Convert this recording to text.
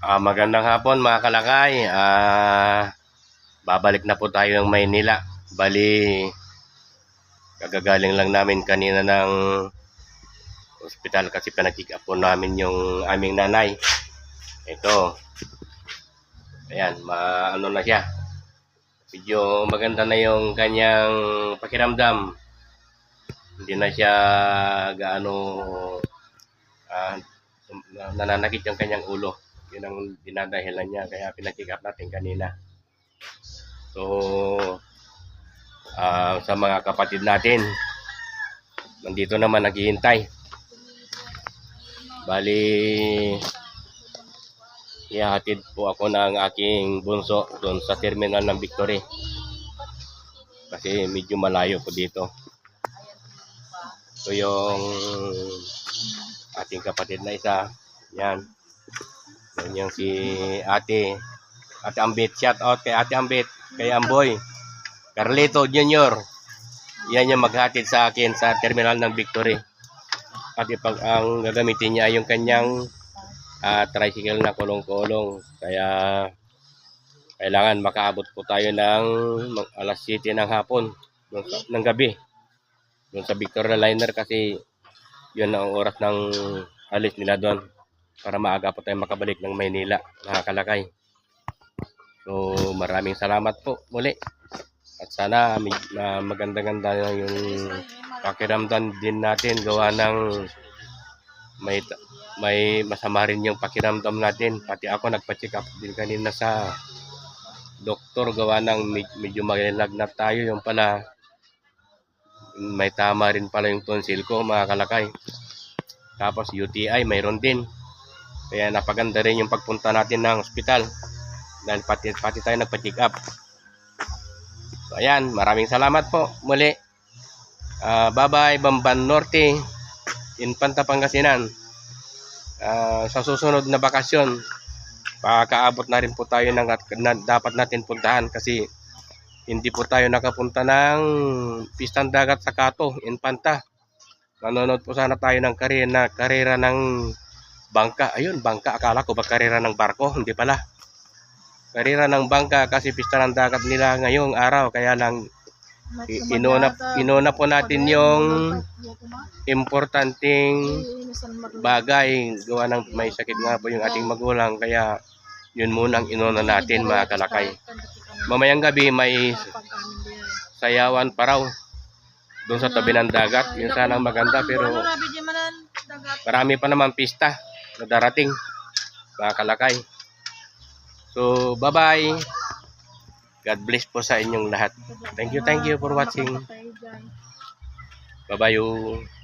Magandang hapon mga kalakay. Babalik na po tayo ng Maynila. Bali, kagagaling lang namin kanina ng ospital kasi pinag-check up po namin yung aming nanay. Ito. Ayan, ano na siya. Medyo maganda na yung kanyang pakiramdam. Hindi na siya gaano nananakit yung kanyang ulo. Yun ang dinadahilan niya, kaya pinag-check up natin kanina. So, sa mga kapatid natin, nandito naman naghihintay. Bali, ihahatid po ako ng aking bunso doon sa terminal ng Victory. Kasi medyo malayo po dito. So, yung ating kapatid na isa, yan. Yan yung si Ate Ambit. Shout out kay Ate Ambit, kay Amboy, Carlito Jr. Yan yung maghatid sa akin sa terminal ng Victory. At ang gagamitin niya yung kanyang tricycle na kulong-kulong. Kaya kailangan makaabot po tayo ng alas 7 ng hapon, ng gabi. Doon sa Victoria Liner kasi yun ang oras ng alis nila doon. Para maaga po tayo makabalik ng Maynila, mga kalakay. So, maraming salamat po muli. At sana maganda-ganda yung pakiramdam din natin. Gawa ng may masama rin yung pakiramdam natin. Pati ako nagpa-check up din kanina sa doktor. Gawa ng medyo maglagnat tayo. Yung pala, may tama rin pala yung tonsil ko, mga kalakay. Tapos UTI, mayroon din. Kaya napaganda rin yung pagpunta natin ng ospital. Dahil pati tayo nagpa-check up. So ayan, maraming salamat po muli. Bye-bye, Bamban Norte, Infanta, Pangasinan. Sa susunod na bakasyon, pakaabot na rin po tayo ng dapat natin puntahan kasi hindi po tayo nakapunta ng Pistang Dagat sa Cato, Infanta. Nanonood po sana tayo ng karera ng bangka. Ayun, bangka. Akala ko ba karera ng barko? Hindi pala. Karera ng bangka kasi pista ng dagat nila ngayong araw. Kaya lang inuna po natin yung importanteng bagay. Gawa ng may sakit nga po yung ating magulang. Kaya yun munang inuna natin, mga kalakay. Mamayang gabi may sayawan pa raw doon sa tabi ng dagat. Yun sana maganda pero marami pa naman pista na darating, mga kalakay. So, bye-bye. God bless po sa inyong lahat. Thank you for watching. Bye-bye.